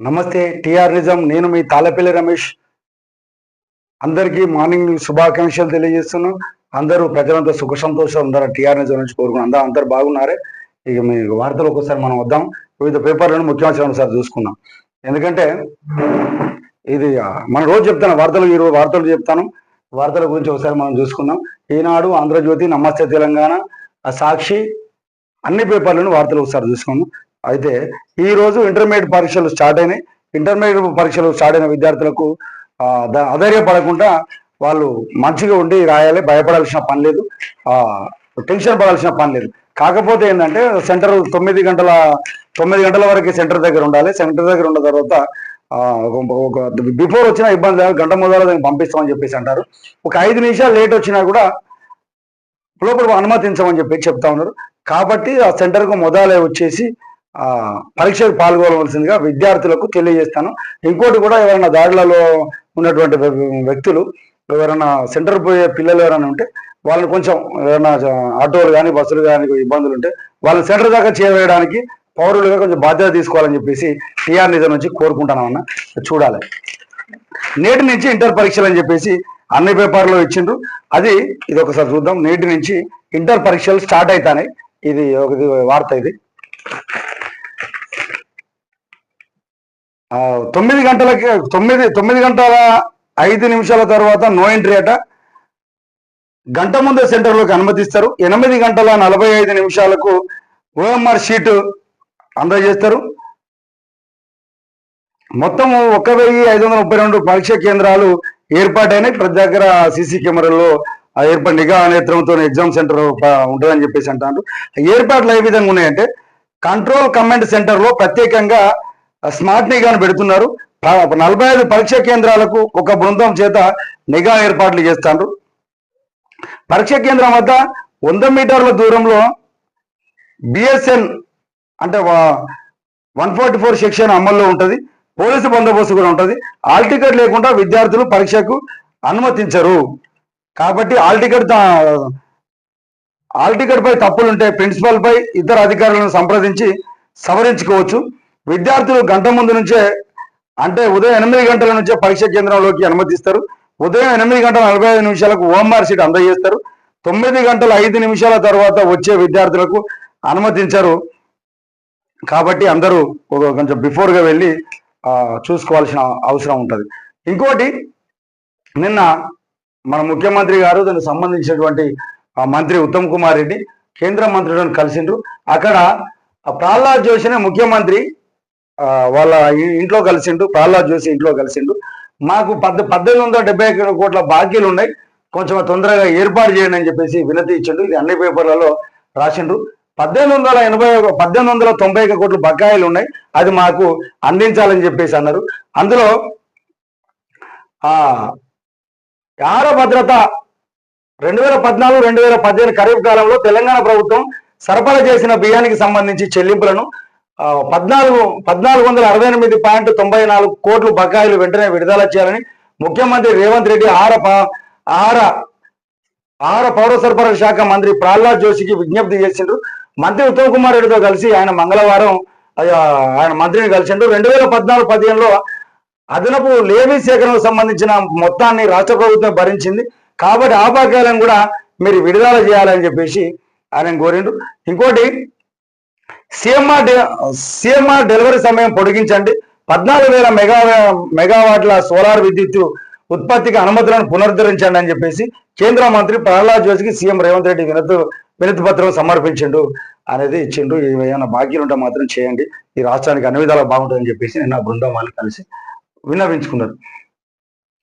నమస్తే టిఆర్ నిజం. నేను మీ తాళపల్లి రమేష్. అందరికీ మార్నింగ్ శుభాకాంక్షలు తెలియజేస్తున్నాను. అందరూ ప్రజలంతా సుఖ సంతోషం అందరూ టిఆర్ నిజం నుంచి కోరుకున్నాం. అందరూ బాగున్నారే. ఇక మీ వార్తలకు ఒకసారి మనం వద్దాం. వివిధ పేపర్లను ముఖ్యాంశాలను ఒకసారి చూసుకుందాం. ఎందుకంటే ఇది మన రోజు చెప్తాను వార్తలు, ఈరోజు వార్తలు చెప్తాను. వార్తల గురించి ఒకసారి మనం చూసుకుందాం. ఈనాడు, ఆంధ్రజ్యోతి, నమస్తే తెలంగాణ, సాక్షి, అన్ని పేపర్లను వార్తలు ఒకసారి చూసుకుందాం. అయితే ఈ రోజు ఇంటర్మీడియట్ పరీక్షలు స్టార్ట్ అయినాయి. ఇంటర్మీడియట్ పరీక్షలు స్టార్ట్ అయిన విద్యార్థులకు అధైర్యపడకుండా వాళ్ళు మంచిగా ఉండి రాయాలి. భయపడాల్సిన పని లేదు, టెన్షన్ పడాల్సిన పని లేదు. కాకపోతే ఏంటంటే సెంటర్ 9 గంటల వరకు సెంటర్ దగ్గర ఉండాలి. సెంటర్ దగ్గర ఉన్న తర్వాత ఒక బిఫోర్ వచ్చినా ఇబ్బంది లేదు, గంట మొదలు దాన్ని పంపిస్తామని చెప్పేసి అంటారు. ఒక 5 నిమిషాలు లేట్ వచ్చినా కూడా లోపల అనుమతించమని చెప్పి చెప్తా ఉన్నారు. కాబట్టి ఆ సెంటర్కు మొదలే వచ్చేసి పరీక్షకు పాల్గొనవలసిందిగా విద్యార్థులకు తెలియజేస్తాను. ఇంకోటి కూడా, ఎవరైనా దాడులలో ఉన్నటువంటి వ్యక్తులు, ఎవరైనా సెంటర్ పోయే పిల్లలు ఎవరైనా ఉంటే వాళ్ళని కొంచెం, ఎవరైనా ఆటోలు కానీ బస్సులు కానీ ఇబ్బందులు ఉంటే వాళ్ళని సెంటర్ దాకా చేరవేయడానికి పౌరులుగా కొంచెం బాధ్యత తీసుకోవాలని చెప్పేసి టిఆర్ నిజం నుంచి కోరుకుంటానమన్నా. చూడాలి. నేటి నుంచి ఇంటర్ పరీక్షలు అని చెప్పేసి అన్ని పేపర్లో ఇచ్చిండ్రు. ఇది ఒకసారి చూద్దాం. నేటి నుంచి ఇంటర్ పరీక్షలు స్టార్ట్ అవుతాయి. ఇది వార్త. ఇది 9 గంటలకి 9 గంటల 5 నిమిషాల తర్వాత నో ఎంట్రీ అట. గంట ముందే సెంటర్లోకి అనుమతిస్తారు. 8 గంటల 45 నిమిషాలకు ఓఎంఆర్ షీట్ అందజేస్తారు. మొత్తం 1532 పరీక్ష కేంద్రాలు ఏర్పాటైనాయి. ప్రతి దగ్గర సీసీ కెమెరాల్లో నిఘా నేత్రంతో ఎగ్జామ్ సెంటర్ ఉంటుందని చెప్పేసి అంటారు. ఏర్పాట్లు ఏ విధంగా ఉన్నాయంటే, కంట్రోల్ కమాండ్ సెంటర్లో ప్రత్యేకంగా స్మార్ట్ నిఘాను పెడుతున్నారు. 45 పరీక్ష కేంద్రాలకు ఒక బృందం చేత నిఘా ఏర్పాట్లు చేస్తారు. పరీక్ష కేంద్రం వద్ద 100 మీటర్ల దూరంలో బిఎస్ఎన్ అంటే 144 సెక్షన్ అమల్లో ఉంటుంది. పోలీసు బందోబస్తు కూడా ఉంటుంది. హాల్ టికెట్ లేకుండా విద్యార్థులు పరీక్షకు అనుమతించరు. కాబట్టి హాల్ టికెట్ పై తప్పులుంటే ప్రిన్సిపల్ పై ఇతర అధికారులను సంప్రదించి సవరించుకోవచ్చు. విద్యార్థులు గంట ముందు నుంచే, అంటే ఉదయం 8 గంటల నుంచే పరీక్ష కేంద్రంలోకి అనుమతిస్తారు. ఉదయం 8 గంటల 45 నిమిషాలకు ఓఎంఆర్ షీట్ అందజేస్తారు. 9 గంటల 5 నిమిషాల తర్వాత వచ్చే విద్యార్థులకు అనుమతించరు. కాబట్టి అందరూ కొంచెం బిఫోర్గా వెళ్ళి చూసుకోవాల్సిన అవసరం ఉంటుంది. ఇంకోటి, నిన్న మన ముఖ్యమంత్రి గారు దానికి సంబంధించినటువంటి మంత్రి ఉత్తమ్ కుమార్ రెడ్డి కేంద్ర మంత్రులను కలిసిండ్రు. అక్కడ ప్రహ్లాద్ జోషిని ముఖ్యమంత్రి వాళ్ళ ఇంట్లో కలిసిండు. ప్రహ్లాద్ జోషి ఇంట్లో కలిసిండు. మాకు 1870 కోట్ల బాకీలు ఉన్నాయి, కొంచెం తొందరగా ఏర్పాటు చేయండి అని చెప్పేసి వినతి ఇచ్చిండు. ఇది అన్ని పేపర్లలో రాసిండ్రు. 1891 కోట్ల బకాయిలు ఉన్నాయి, అది మాకు అందించాలని చెప్పేసి అన్నారు. అందులో ఆహార భద్రత 2014-2015 ఖరీఫ్ కాలంలో తెలంగాణ ప్రభుత్వం సరఫరా చేసిన బియ్యానికి సంబంధించి చెల్లింపులను 1468.94 కోట్లు బకాయిలు వెంటనే విడుదల చేయాలని ముఖ్యమంత్రి రేవంత్ రెడ్డి ఆహార పౌర సరఫరా శాఖ మంత్రి ప్రహ్లాద్ జోషికి విజ్ఞప్తి చేసిండ్రు. మంత్రి ఉత్తమ్ కుమార్ రెడ్డితో కలిసి ఆయన మంగళవారం ఆయన మంత్రిని కలిసిండ్రు. 2014-15లో అదనపు లేవీ సేకరణకు సంబంధించిన మొత్తాన్ని రాష్ట్ర ప్రభుత్వం భరించింది. కాబట్టి ఆ బకాయిలను కూడా మీరు విడుదల చేయాలని చెప్పేసి ఆయన కోరిండ్రు. ఇంకోటి, సిఎంఆర్ డెలివరీ సమయం పొడిగించండి. 14,000 మెగావాట్ల సోలార్ విద్యుత్ ఉత్పత్తికి అనుమతులను పునరుద్ధరించండి అని చెప్పేసి కేంద్ర మంత్రి ప్రహ్లాద్ జోషికి సీఎం రేవంత్ రెడ్డి వినతి పత్రం సమర్పించిండు అనేది ఇచ్చిండు. ఏమైనా బాకీలు ఉంటే మాత్రం చేయండి, ఈ రాష్ట్రానికి అన్ని విధాలుగా బాగుంటుందని చెప్పేసి నిన్న బృందం వాళ్ళు కలిసి విన్నవించుకున్నారు.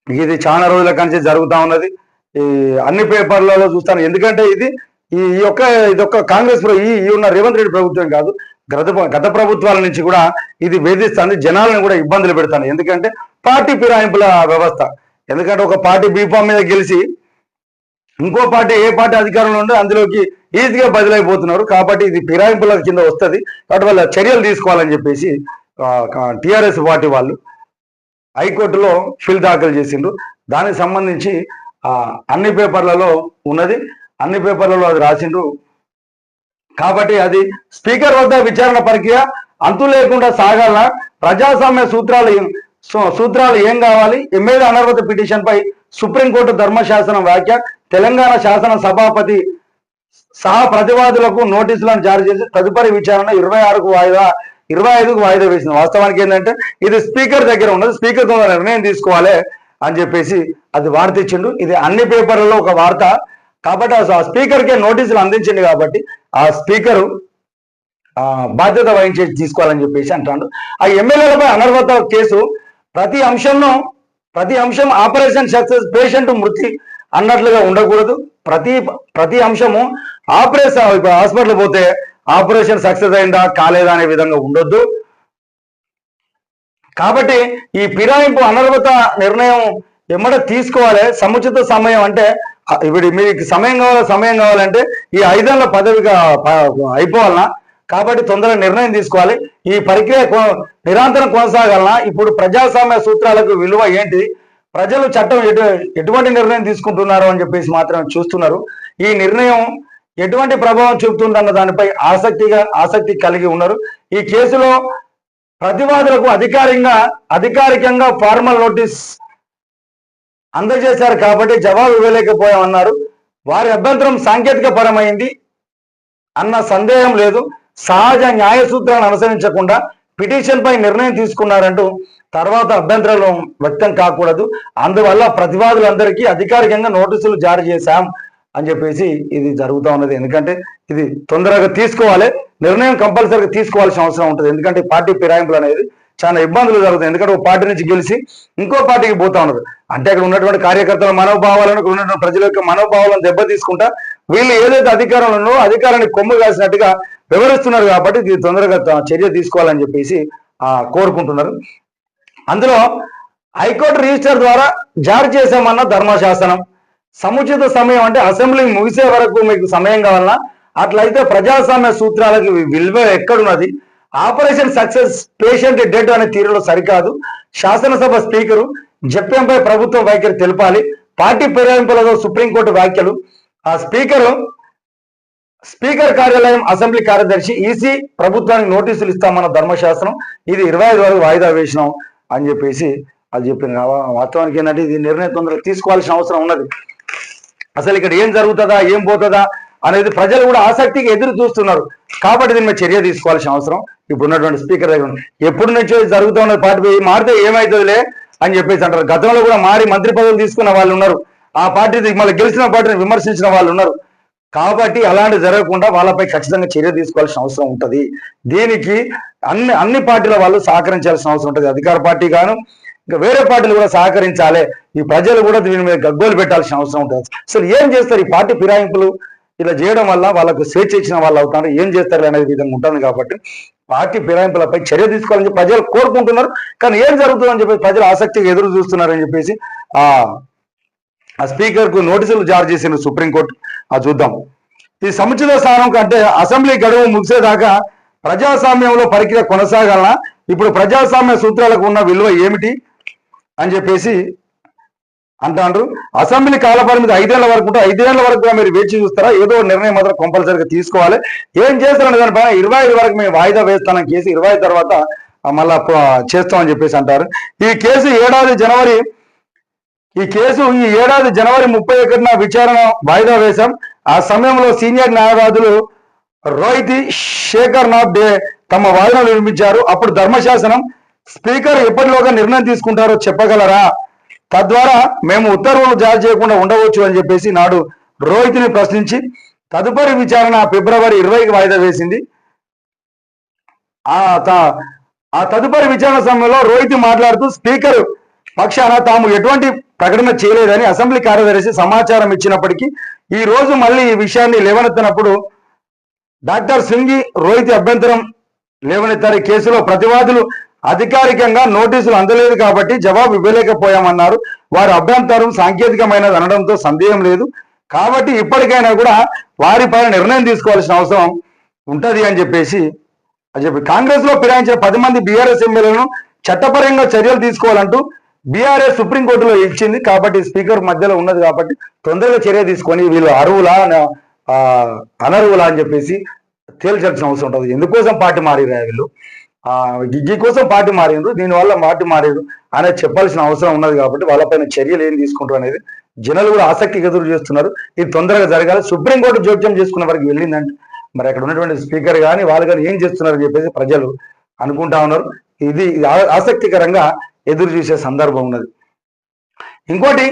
ఇది చాలా రోజుల నుంచి జరుగుతూ ఉన్నది. ఈ అన్ని పేపర్లలో చూస్తాను. ఎందుకంటే ఇదొక్క కాంగ్రెస్ ఉన్న రేవంత్ రెడ్డి ప్రభుత్వం కాదు, గత ప్రభుత్వాల నుంచి కూడా ఇది వేధిస్తుంది. జనాలను కూడా ఇబ్బందులు పెడతాను. ఎందుకంటే పార్టీ ఫిరాయింపుల వ్యవస్థ. ఎందుకంటే ఒక పార్టీ బీఫామ్ మీద గెలిచి ఇంకో పార్టీ, ఏ పార్టీ అధికారంలో ఉంటే అందులోకి ఈజీగా బదిలైపోతున్నారు. కాబట్టి ఇది ఫిరాయింపుల కింద వస్తుంది. కాబట్టి వాళ్ళ చర్యలు తీసుకోవాలని చెప్పేసి టిఆర్ఎస్ పార్టీ వాళ్ళు హైకోర్టులో పిల్ దాఖలు చేసిండ్రు. దానికి సంబంధించి అన్ని పేపర్లలో ఉన్నది, అన్ని పేపర్లలో అది రాసిండ్రు. కాబట్టి అది స్పీకర్ వద్ద విచారణ ప్రక్రియ అంతు లేకుండా సాగాల ప్రజాస్వామ్య సూత్రాలు ఏం కావాలి? ఎమ్మెల్యే అనర్హత పిటిషన్ పై సుప్రీంకోర్టు ధర్మశాసనం వ్యాఖ్య. తెలంగాణ శాసన సభాపతి సహా ప్రతివాదులకు నోటీసులను జారీ చేసి తదుపరి విచారణ 25కు వాయిదా వేసింది. వాస్తవానికి ఏంటంటే ఇది స్పీకర్ దగ్గర ఉన్నది, స్పీకర్ ద్వారా నిర్ణయం తీసుకోవాలి అని చెప్పేసి అది వార్త ఇచ్చిండు. ఇది అన్ని పేపర్లలో ఒక వార్త కాబట్టి ఆ స్పీకర్కే నోటీసులు అందించింది కాబట్టి ఆ స్పీకరు బాధ్యత వహించి తీసుకోవాలని చెప్పేసి అంటాడు. ఆ ఎమ్మెల్యేలపై అనర్హత కేసు ప్రతి అంశం ఆపరేషన్ సక్సెస్, పేషెంట్ మృతి అన్నట్లుగా ఉండకూడదు. ప్రతి అంశము ఆపరేషన్, హాస్పిటల్ పోతే ఆపరేషన్ సక్సెస్ అయిందా కాలేదా అనే విధంగా ఉండొద్దు. కాబట్టి ఈ ఫిరాయింపు అనర్హత నిర్ణయం ఎమ్మడ తీసుకోవాలి. సముచిత సమయం అంటే ఇప్పుడు మీకు సమయం కావాలంటే ఈ 5 ఏళ్ల పదవిగా అయిపోవాలన్నా, కాబట్టి తొందరగా నిర్ణయం తీసుకోవాలి. ఈ ప్రక్రియ నిరంతరం కొనసాగాలన్నా. ఇప్పుడు ప్రజాస్వామ్య సూత్రాలకు విలువ ఏంటి, ప్రజలు చట్టం ఎటువంటి నిర్ణయం తీసుకుంటున్నారు అని చెప్పేసి మాత్రమే చూస్తున్నారు. ఈ నిర్ణయం ఎటువంటి ప్రభావం చూపుతుందన్న దానిపై ఆసక్తి కలిగి ఉన్నారు. ఈ కేసులో ప్రతివాదులకు అధికారికంగా ఫార్మల్ నోటీస్ అందజేశారు కాబట్టి జవాబు ఇవ్వలేకపోయామన్నారు. వారి అభ్యంతరం సాంకేతిక పరమైంది అన్న సందేహం లేదు. సహజ న్యాయ సూత్రాలను అనుసరించకుండా పిటిషన్ పై నిర్ణయం తీసుకున్నారంటూ తర్వాత అభ్యంతరాలు వ్యక్తం కాకూడదు. అందువల్ల ప్రతివాదులందరికీ అధికారికంగా నోటీసులు జారీ చేశాం అని చెప్పేసి ఇది జరుగుతూ ఉన్నది. ఎందుకంటే ఇది తొందరగా తీసుకోవాలి, నిర్ణయం కంపల్సరీగా తీసుకోవాల్సిన అవసరం ఉంటుంది. ఎందుకంటే పార్టీ ఫిరాయింపులు అనేది చాలా ఇబ్బందులు జరుగుతాయి. ఎందుకంటే ఒక పార్టీ నుంచి గెలిచి ఇంకో పార్టీకి పోతా ఉన్నారు అంటే అక్కడ ఉన్నటువంటి కార్యకర్తల మనోభావాలను, ఇక్కడ ఉన్నటువంటి ప్రజల యొక్క మనోభావాలను దెబ్బతీసుకుంటా వీళ్ళు ఏదైతే అధికారంలో ఉన్నో అధికారాన్ని కొమ్ము కాసినట్టుగా వివరిస్తున్నారు. కాబట్టి ఇది తొందరగా చర్య తీసుకోవాలని చెప్పేసి కోరుకుంటున్నారు. అందులో హైకోర్టు రిజిస్టర్ ద్వారా జారీ చేశామన్న ధర్మశాసనం. సముచిత సమయం అంటే అసెంబ్లీ ముగిసే వరకు మీకు సమయం కావాలన్నా, అట్లయితే ప్రజాస్వామ్య సూత్రాలకు విలువ ఎక్కడున్నది? ఆపరేషన్ సక్సెస్, పేషెంట్ డెడ్ అనే తీరులో సరికాదు. శాసనసభ స్పీకరు జప్యంపై ప్రభుత్వం వైఖరి తెలపాలి. పార్టీ ఫిరాయింపులతో సుప్రీంకోర్టు వ్యాఖ్యలు. ఆ స్పీకర్ కార్యాలయం, అసెంబ్లీ కార్యదర్శి, ఈసీ ప్రభుత్వానికి నోటీసులు ఇస్తామన్న ధర్మశాస్త్రం. ఇది 25 వరకు వాయిదా వేసినాం అని చెప్పేసి అది చెప్పింది. వాస్తవానికి ఏంటంటే ఇది నిర్ణయం తొందరగా తీసుకోవాల్సిన అవసరం ఉన్నది. అసలు ఇక్కడ ఏం జరుగుతుందా ఏం పోతుందా అనేది ప్రజలు కూడా ఆసక్తిగా ఎదురు చూస్తున్నారు. కాబట్టి దీని మీద చర్య తీసుకోవాల్సిన అవసరం ఇప్పుడు ఉన్నటువంటి స్పీకర్ దగ్గర ఉంది. ఎప్పటి నుంచో జరుగుతూ ఉన్నది, పార్టీ మారితే ఏమవుతుందిలే అని చెప్పేసి అంటారు. గతంలో కూడా మారి మంత్రి పదవులు తీసుకున్న వాళ్ళు ఉన్నారు, ఆ పార్టీ మళ్ళీ గెలిచిన పార్టీని విమర్శించిన వాళ్ళు ఉన్నారు. కాబట్టి అలాంటి జరగకుండా వాళ్ళపై ఖచ్చితంగా చర్య తీసుకోవాల్సిన అవసరం ఉంటుంది. దీనికి అన్ని పార్టీల వాళ్ళు సహకరించాల్సిన అవసరం ఉంటుంది. అధికార పార్టీ గాను ఇంకా వేరే పార్టీలు కూడా సహకరించాలి. ఈ ప్రజలు కూడా దీని మీద గగ్గోలు పెట్టాల్సిన అవసరం ఉంటుంది. అసలు ఏం చేస్తారు ఈ పార్టీ ఫిరాయింపులు ఇలా చేయడం వల్ల వాళ్ళకు స్వేచ్ఛ ఇచ్చిన వాళ్ళు అవుతారు, ఏం చేస్తారు అనేది విధంగా ఉంటుంది. కాబట్టి పార్టీ ఫిరాయింపులపై చర్య తీసుకోవాలని చెప్పి ప్రజలు కోరుకుంటున్నారు. కానీ ఏం జరుగుతుందని చెప్పేసి ప్రజలు ఆసక్తిగా ఎదురు చూస్తున్నారని చెప్పేసి ఆ స్పీకర్ కు నోటీసులు జారీ చేసిన సుప్రీంకోర్టు. చూద్దాం. ఈ సముచిత స్థానం కంటే అసెంబ్లీ గడువు ముగిసేదాకా ప్రజాస్వామ్యంలో ప్రక్రియ కొనసాగాలన్నా, ఇప్పుడు ప్రజాస్వామ్య సూత్రాలకు ఉన్న విలువ ఏమిటి అని చెప్పేసి అంటారు. అసెంబ్లీ కాలపరిమితి 5 ఏళ్ల వరకు ఉంటే 5 ఏళ్ల వరకు మీరు వేచి చూస్తారా? ఏదో నిర్ణయం మాత్రం కంపల్సరీగా తీసుకోవాలి. ఏం చేస్తారని దానిపైన 25 వరకు మేము వాయిదా వేస్తానని కేసు 25 తర్వాత మళ్ళా చేస్తామని చెప్పేసి అంటారు. ఈ కేసు ఈ ఏడాది జనవరి 31న విచారణ వాయిదా వేశాం. ఆ సమయంలో సీనియర్ న్యాయవాదులు రోహిత్ శేఖర్నాథ్ తమ వాదనలు వినిపించారు. అప్పుడు ధర్మశాసనం స్పీకర్ ఎప్పటిలోగా నిర్ణయం తీసుకుంటారో చెప్పగలరా? తద్వారా మేము ఉత్తర్వులు జారీ చేయకుండా ఉండవచ్చు అని చెప్పేసి నాడు రోహిత్ని ప్రశ్నించి తదుపరి విచారణ ఫిబ్రవరి 20కి వాయిదా వేసింది. ఆ తదుపరి విచారణ సమయంలో రోహిత్ మాట్లాడుతూ స్పీకర్ పక్షాన తాము ఎటువంటి ప్రకటన చేయలేదని అసెంబ్లీ కార్యదర్శి సమాచారం ఇచ్చినప్పటికీ ఈ రోజు మళ్ళీ ఈ విషయాన్ని లేవనెత్తినప్పుడు డాక్టర్ సింగి రోహిత్ అభ్యంతరం లేవనెత్తారు. కేసులో ప్రతివాదులు అధికారికంగా నోటీసులు అందలేదు కాబట్టి జవాబు ఇవ్వలేకపోయామన్నారు. వారి అభ్యంతరం సాంకేతికమైనది అనడంతో సందేహం లేదు. కాబట్టి ఇప్పటికైనా కూడా వారిపైన నిర్ణయం తీసుకోవాల్సిన అవసరం ఉంటది అని చెప్పి కాంగ్రెస్ లో ఫిరాయించిన 10 మంది బీఆర్ఎస్ ఎమ్మెల్యేలను చట్టపరంగా చర్యలు తీసుకోవాలంటూ బీఆర్ఎస్ సుప్రీంకోర్టులో ఇచ్చింది. కాబట్టి స్పీకర్ మధ్యలో ఉన్నది కాబట్టి తొందరగా చర్య తీసుకొని వీళ్ళు అర్హులా అనర్హులా అని చెప్పేసి తేల్చాల్సిన అవసరం ఉంటుంది. ఎందుకోసం పార్టీ మారిరా వీళ్ళు గిగ్గి కోసం పార్టీ మారిండ్రు, దీనివల్ల పార్టీ మారారు అనేది చెప్పాల్సిన అవసరం ఉన్నది. కాబట్టి వాళ్ళపైన చర్యలు ఏం తీసుకుంటారు అనేది జనాలు కూడా ఆసక్తిగా ఎదురు చేస్తున్నారు. ఇది తొందరగా జరగాలి. సుప్రీంకోర్టు జోక్యం చేసుకున్న వరకు వెళ్ళిందంటే మరి అక్కడ ఉన్నటువంటి స్పీకర్ కానీ వాళ్ళు కానీ ఏం చేస్తున్నారని చెప్పేసి ప్రజలు అనుకుంటా ఉన్నారు. ఇది ఆసక్తికరంగా ఎదురు చూసే సందర్భం ఉన్నది. ఇంకోటి,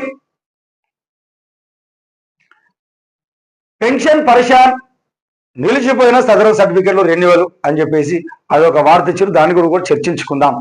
పెన్షన్ పరిశాన్ నిలిచిపోయిన సదరం సర్టిఫికెట్లు రెన్యువల్ అని చెప్పేసి అదొక వార్త ఇచ్చారు. దాని గురించి కూడా చర్చించుకుందాం.